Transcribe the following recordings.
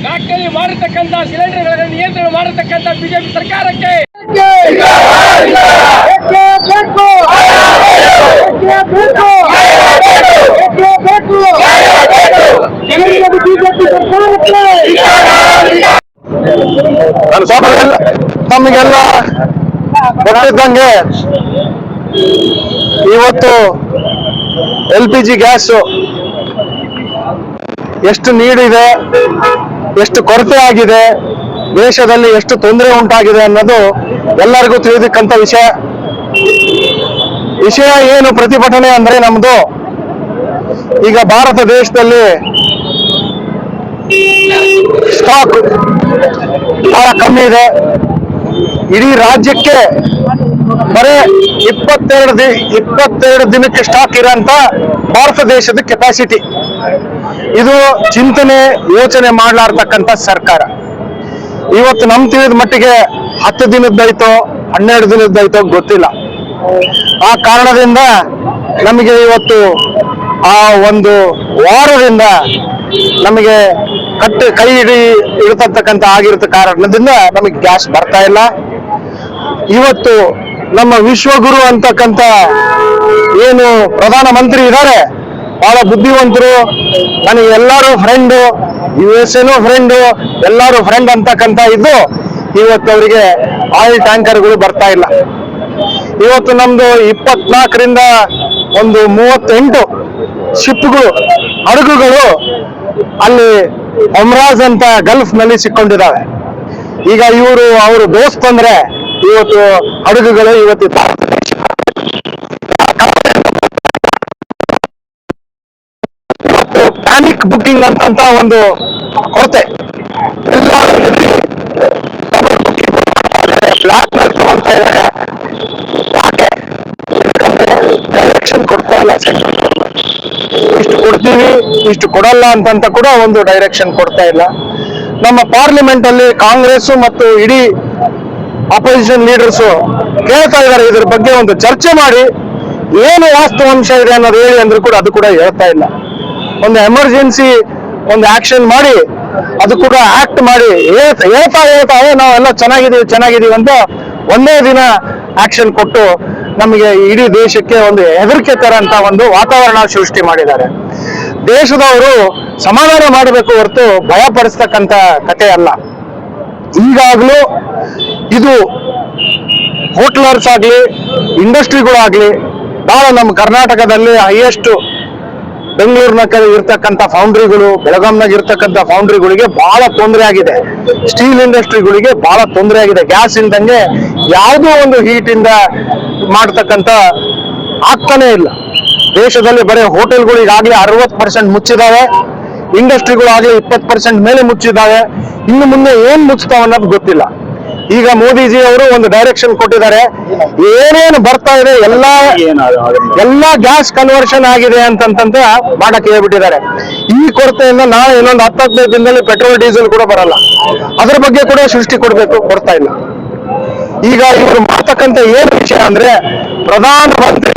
Factory ಮಾಡಿರ್ತಕ್ಕಂಥ ಸಿಲಿಂಡರ್ಗಳನ್ನು ನಿಯಂತ್ರಣ ಮಾಡಿರ್ತಕ್ಕಂಥ ಬಿಜೆಪಿ ಸರ್ಕಾರಕ್ಕೆ ತಮಗೆಲ್ಲ ಗೊತ್ತಿದ್ದಂಗೆ ಇವತ್ತು LPG ಗ್ಯಾಸ್ ಎಷ್ಟು ನೀಡಿದೆ, ಎಷ್ಟು ಕೊರತೆ ಆಗಿದೆ, ದೇಶದಲ್ಲಿ ಎಷ್ಟು ತೊಂದರೆ ಉಂಟಾಗಿದೆ ಅನ್ನೋದು ಎಲ್ಲರಿಗೂ ತಿಳಿದಕ್ಕಂತ ವಿಷಯ ಏನು ಪ್ರತಿಭಟನೆ ಅಂದ್ರೆ ನಮ್ದು ಈಗ ಭಾರತ ದೇಶದಲ್ಲಿ ಸ್ಟಾಕ್ ಬಹಳ ಕಮ್ಮಿ ಇದೆ. ಇಡೀ ರಾಜ್ಯಕ್ಕೆ ಬರೀ 22 ದಿನಕ್ಕೆ ಸ್ಟಾಕ್ ಇರೋಂತ ಭಾರತ ದೇಶದ ಕೆಪಾಸಿಟಿ. ಇದು ಚಿಂತನೆ ಯೋಚನೆ ಮಾಡ್ಲಾರ್ತಕ್ಕಂಥ ಸರ್ಕಾರ. ಇವತ್ತು ನಮ್ ತಿಳಿದ ಮಟ್ಟಿಗೆ 10 ದಿನದ್ದಾಯ್ತೋ 12 ದಿನದ್ದಾಯ್ತೋ ಗೊತ್ತಿಲ್ಲ. ಆ ಕಾರಣದಿಂದ ನಮಗೆ ಇವತ್ತು ಆ ಒಂದು ವಾರದಿಂದ ನಮಗೆ ಕೈ ಇರತಕ್ಕಂಥ ಆಗಿರತ ಕಾರಣದಿಂದ ನಮಗೆ ಗ್ಯಾಸ್ ಬರ್ತಾ ಇಲ್ಲ. ಇವತ್ತು ನಮ್ಮ ವಿಶ್ವಗುರು ಅಂತಕ್ಕಂಥ ಏನು ಪ್ರಧಾನ ಮಂತ್ರಿ ಇದ್ದಾರೆ, ಬಹಳ ಬುದ್ಧಿವಂತರು, ನನಗೆ ಎಲ್ಲರೂ ಫ್ರೆಂಡು, USA ಫ್ರೆಂಡು, ಎಲ್ಲರೂ ಫ್ರೆಂಡ್ ಅಂತಕ್ಕಂಥ ಇದ್ದು ಇವತ್ತು ಅವರಿಗೆ ಆಯಿಲ್ ಟ್ಯಾಂಕರ್ಗಳು ಬರ್ತಾ ಇಲ್ಲ. ಇವತ್ತು ನಮ್ದು 24ರಿಂದ ಒಂದು 38 ಶಿಪ್ಗಳು, ಹಡಗುಗಳು ಅಲ್ಲಿ ಒಮ್ರಾಜ್ ಅಂತ ಗಲ್ಫ್ ನಲ್ಲಿ ಸಿಕ್ಕೊಂಡಿದ್ದಾವೆ. ಈಗ ಅವರು ದೋಸ್ತ್ ಅಂದ್ರೆ ಇವತ್ತು ಹಡಗುಗಳು ಇವತ್ತು ಪ್ಯಾನಿಕ್ ಬುಕ್ಕಿಂಗ್ ಅಂತ ಒಂದು ಕೊರತೆ, ಡೈರೆಕ್ಷನ್ ಕೊಡ್ತಾ ಇಲ್ಲ. ಇಷ್ಟು ಕೊಡ್ತೀವಿ ಇಷ್ಟು ಕೊಡಲ್ಲ ಅಂತ ಕೂಡ ಒಂದು ಡೈರೆಕ್ಷನ್ ಕೊಡ್ತಾ ಇಲ್ಲ. ನಮ್ಮ ಪಾರ್ಲಿಮೆಂಟ್ ಅಲ್ಲಿ ಕಾಂಗ್ರೆಸ್ ಮತ್ತು ಇಡೀ ಅಪೋಸಿಷನ್ ಲೀಡರ್ಸ್ ಕೇಳ್ತಾ ಇದ್ದಾರೆ, ಇದ್ರ ಬಗ್ಗೆ ಒಂದು ಚರ್ಚೆ ಮಾಡಿ ಏನು ವಾಸ್ತವಾಂಶ ಇದೆ ಅನ್ನೋದು ಹೇಳಿ ಅಂದ್ರೂ ಕೂಡ ಅದು ಕೂಡ ಹೇಳ್ತಾ ಇಲ್ಲ. ಒಂದು ಎಮರ್ಜೆನ್ಸಿ ಒಂದು ಆಕ್ಷನ್ ಮಾಡಿ ಅದು ಕೂಡ ಆಕ್ಟ್ ಮಾಡಿ ಹೇಳ್ತಾ ನಾವೆಲ್ಲ ಚೆನ್ನಾಗಿದ್ದೀವಿ ಅಂತ ಒಂದೇ ದಿನ ಆಕ್ಷನ್ ಕೊಟ್ಟು ನಮಗೆ ಇಡೀ ದೇಶಕ್ಕೆ ಒಂದು ಹೆದರಿಕೆ ತರ ಅಂತ ಒಂದು ವಾತಾವರಣ ಸೃಷ್ಟಿ ಮಾಡಿದ್ದಾರೆ. ದೇಶದವರು ಸಮಾಧಾನ ಮಾಡಬೇಕು ಹೊರತು ಭಯ ಪಡಿಸ್ತಕ್ಕಂಥ ಕತೆ ಅಲ್ಲ. ಈಗಾಗಲೂ ಇದು ಹೋಟ್ಲರ್ಸ್ ಆಗ್ಲಿ, ಇಂಡಸ್ಟ್ರಿಗಳಾಗ್ಲಿ ಬಹಳ ನಮ್ಮ ಕರ್ನಾಟಕದಲ್ಲಿ ಹೈಯೆಸ್ಟ್ ಬೆಂಗಳೂರಿನಾಗ ಇರ್ತಕ್ಕಂಥ ಫೌಂಡ್ರಿಗಳು, ಬೆಳಗಾಂನಾಗ ಇರ್ತಕ್ಕಂಥ ಫೌಂಡ್ರಿಗಳಿಗೆ ಬಹಳ ತೊಂದರೆ ಆಗಿದೆ. ಸ್ಟೀಲ್ ಇಂಡಸ್ಟ್ರಿಗಳಿಗೆ ಬಹಳ ತೊಂದರೆ ಆಗಿದೆ. ಗ್ಯಾಸ್ ಇಲ್ದಂಗೆ ಯಾವುದೋ ಒಂದು ಹೀಟ್ ಇಂದ ಮಾಡ್ತಕ್ಕಂಥ ಆಗ್ತಾನೆ ಇಲ್ಲ. ದೇಶದಲ್ಲಿ ಬರೀ ಹೋಟೆಲ್ಗಳಿಗಾಗ್ಲಿ 60% ಮುಚ್ಚಿದಾವೆ, ಇಂಡಸ್ಟ್ರಿಗಳಾಗ್ಲಿ 20% ಮೇಲೆ ಮುಚ್ಚಿದಾವೆ. ಇನ್ನು ಮುಂದೆ ಏನ್ ಮುಚ್ತಾವ ಅನ್ನೋದು ಗೊತ್ತಿಲ್ಲ. ಈಗ ಮೋದಿಜಿ ಅವರು ಒಂದು ಡೈರೆಕ್ಷನ್ ಕೊಟ್ಟಿದ್ದಾರೆ, ಏನೇನು ಬರ್ತಾ ಇದೆ ಎಲ್ಲಾ ಗ್ಯಾಸ್ ಕನ್ವರ್ಷನ್ ಆಗಿದೆ ಅಂತಂತ ಮಾಡಕ್ಕೆ ಹೇಳ್ಬಿಟ್ಟಿದ್ದಾರೆ. ಈ ಕೊರತೆಯಿಂದ ನಾಳೆ ಇನ್ನೊಂದು 10-15 ದಿನದಲ್ಲಿ ಪೆಟ್ರೋಲ್ ಡೀಸೆಲ್ ಕೂಡ ಬರಲ್ಲ. ಅದ್ರ ಬಗ್ಗೆ ಕೂಡ ಸೃಷ್ಟಿ ಕೊಡ್ತಾ ಇಲ್ಲ. ಈಗ ಇವರು ಮಾಡ್ತಕ್ಕಂಥ ಏನು ವಿಷಯ ಅಂದ್ರೆ ಪ್ರಧಾನಮಂತ್ರಿ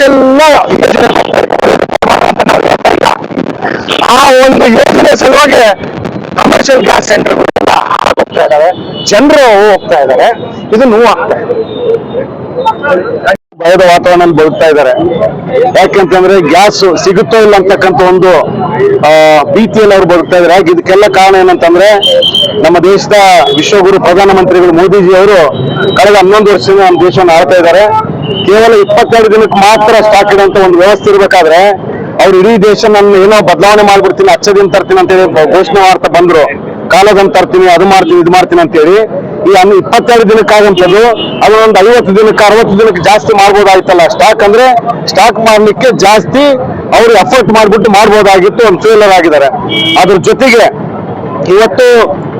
ಎಲ್ಲ ಆ ಒಂದು ಯೋಜನೆ ಸಲುವಾಗಿ ಕಮರ್ಷಿಯಲ್ ಗ್ಯಾಸ್ ಸೆಂಟರ್ಗಳೆಲ್ಲ ಹೋಗ್ತಾ ಇದಾವೆ, ಜನರು ಹೋಗ್ತಾ ಇದ್ದಾರೆ. ಇದು ನೋವಾಗ್ತಾ ಇದೆ. ಭಯದ ವಾತಾವರಣ ಬದುಕ್ತಾ ಇದ್ದಾರೆ. ಯಾಕೆಂತಂದ್ರೆ ಗ್ಯಾಸ್ ಸಿಗುತ್ತೋ ಇಲ್ಲ ಅಂತಕ್ಕಂಥ ಒಂದು ಭೀತಿಯಲ್ಲಿ ಅವ್ರು ಬದುಕ್ತಾ ಇದ್ದಾರೆ. ಇದಕ್ಕೆಲ್ಲ ಕಾರಣ ಏನಂತಂದ್ರೆ ನಮ್ಮ ದೇಶದ ವಿಶ್ವಗುರು ಪ್ರಧಾನಮಂತ್ರಿಗಳು ಮೋದಿಜಿ ಅವರು ಕಳೆದ 11 ವರ್ಷದಿಂದ ನಮ್ಮ ದೇಶವನ್ನು ಆಳ್ತಾ ಇದ್ದಾರೆ. ಕೇವಲ 22 ದಿನಕ್ಕೆ ಮಾತ್ರ ಸ್ಟಾಕ್ ಇಡುವಂತ ಒಂದು ವ್ಯವಸ್ಥೆ ಇರಬೇಕಾದ್ರೆ ಅವ್ರು ಇಡೀ ದೇಶ ನಾನು ಏನೋ ಬದಲಾವಣೆ ಮಾಡ್ಬಿಡ್ತೀನಿ, ದಿನ ತರ್ತೀನಿ ಅಂತ ಹೇಳಿ ಘೋಷಣೆ ಮಾಡ್ತಾ ಬಂದ್ರು. ಕಾಲದಂತ ತರ್ತೀನಿ, ಅದು ಮಾಡ್ತೀನಿ, ಇದು ಮಾಡ್ತೀನಿ ಅಂತ ಹೇಳಿ ಈ 22 ದಿನಕ್ಕಾಗಂತದ್ದು ಅದನ್ನೊಂದು 50 ದಿನಕ್ಕೆ 60 ದಿನಕ್ಕೆ ಜಾಸ್ತಿ ಮಾಡ್ಬೋದಾಯ್ತಲ್ಲ. ಸ್ಟಾಕ್ ಅಂದ್ರೆ ಸ್ಟಾಕ್ ಮಾಡ್ಲಿಕ್ಕೆ ಜಾಸ್ತಿ ಅವ್ರು ಎಫರ್ಟ್ ಮಾಡ್ಬಿಟ್ಟು ಮಾಡ್ಬೋದಾಗಿತ್ತು. ಒಂದು ಫೇಲರ್ ಆಗಿದ್ದಾರೆ. ಅದ್ರ ಜೊತೆಗೆ ಇವತ್ತು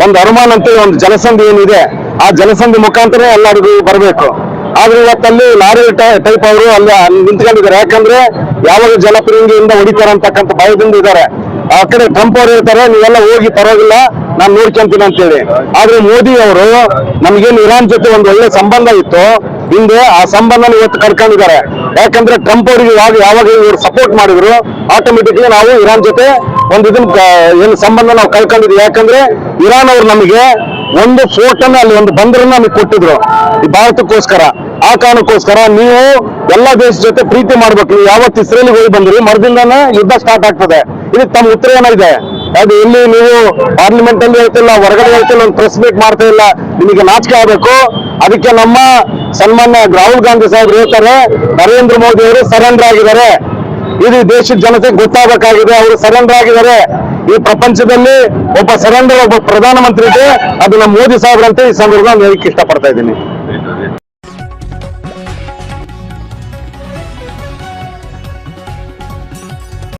ಒಂದು ಅನುಮಾನ ಅಂತೇಳಿ ಒಂದು ಜಲಸಂಧಿ ಏನಿದೆ, ಆ ಜಲಸಂಧಿ ಮುಖಾಂತರ ಎಲ್ಲರಿಗೂ ಬರಬೇಕು. ಆದ್ರೆ ಇವತ್ತಲ್ಲಿ ಲಾರಿ ಟೈಪ್ ಅವರು ಅಲ್ಲಿ ನಿಂತ್ಕೊಂಡಿದ್ದಾರೆ. ಯಾಕಂದ್ರೆ ಯಾವಾಗ ಜಲಪಿರಂಗಿಯಿಂದ ಹೊಡಿತಾರೆ ಅಂತಕ್ಕಂಥ ಭಯದಿಂದ ಇದ್ದಾರೆ. ಆ ಕಡೆ ಟ್ರಂಪ್ ಅವರು ಹೇಳ್ತಾರೆ ನೀವೆಲ್ಲ ಹೋಗಿ ಪರವಾಗಿಲ್ಲ ನಾನು ನೋಡ್ಕೊಂತೀನಿ ಅಂತೇಳಿ. ಆದ್ರೆ ಮೋದಿ ಅವರು ನಮ್ಗೇನು ಇರಾನ್ ಜೊತೆ ಒಂದು ಒಳ್ಳೆ ಸಂಬಂಧ ಇತ್ತು, ಹಿಂದೆ ಆ ಸಂಬಂಧನ ಇವತ್ತು ಕಳ್ಕೊಂಡಿದ್ದಾರೆ. ಯಾಕಂದ್ರೆ ಟ್ರಂಪ್ ಅವರಿಗೆ ಯಾವಾಗ ಇವರು ಸಪೋರ್ಟ್ ಮಾಡಿದ್ರು ಆಟೋಮೆಟಿಕ್ಲಿ ನಾವು ಇರಾನ್ ಜೊತೆ ಒಂದು ಇದನ್ನ ಏನು ಸಂಬಂಧ ನಾವು ಕಳ್ಕೊಂಡಿದ್ವಿ. ಯಾಕಂದ್ರೆ ಇರಾನ್ ಅವ್ರು ನಮಗೆ ಒಂದು ಫೋರ್ಟ್ ಅನ್ನ ಅಲ್ಲಿ ಒಂದು ಬಂದರನ್ನ ನಮಗೆ ಕೊಟ್ಟಿದ್ರು ಈ ಭಾರತಕ್ಕೋಸ್ಕರ. ಆ ಕಾರಣಕ್ಕೋಸ್ಕರ ನೀವು ಎಲ್ಲ ದೇಶ ಜೊತೆ ಪ್ರೀತಿ ಮಾಡ್ಬೇಕು. ನೀವು ಯಾವತ್ತು ಇಸ್ರೇಲಿಗೆ ಹೋಗಿ ಬಂದ್ರಿ ಮರದಿಂದಾನೆ ಯುದ್ಧ ಸ್ಟಾರ್ಟ್ ಆಗ್ತದೆ. ಇದಕ್ಕೆ ತಮ್ಮ ಉತ್ತರ ಏನಿದೆ? ಅದು ಇಲ್ಲಿ ನೀವು ಪಾರ್ಲಿಮೆಂಟ್ ಅಲ್ಲಿ ಹೇಳ್ತಿಲ್ಲ, ಹೊರಗಡೆ ಹೇಳ್ತಿಲ್ಲ, ಒಂದು ಪ್ರೆಸ್ ಮೀಟ್ ಮಾಡ್ತಾ ಇಲ್ಲ, ನಿಮಗೆ ನಾಚಿಕೆ ಆಗಬೇಕು. ಅದಕ್ಕೆ ನಮ್ಮ ಸನ್ಮಾನ್ಯ ರಾಹುಲ್ ಗಾಂಧಿ ಸಾಹೇಬ್ರು ಹೇಳ್ತಾರೆ, ನರೇಂದ್ರ ಮೋದಿ ಅವರು ಸರೆಂಡರ್ ಆಗಿದ್ದಾರೆ. ಇದು ದೇಶದ ಜನತೆಗೆ ಗೊತ್ತಾಗಬೇಕಾಗಿದೆ, ಅವರು ಸರೆಂಡರ್ ಆಗಿದ್ದಾರೆ. ಈ ಪ್ರಪಂಚದಲ್ಲಿ ಒಬ್ಬ ಸರೆಂಡರ್ ಒಬ್ಬ ಪ್ರಧಾನಮಂತ್ರಿ ಇದೆ, ಅದು ನಮ್ಮ ಮೋದಿ ಸಾಹೇಬ್ರಂತೆ ಈ ಸಂದರ್ಭದಲ್ಲಿ ಹೇಳಕ್ಕೆ ಇಷ್ಟಪಡ್ತಾ ಇದ್ದೀನಿ.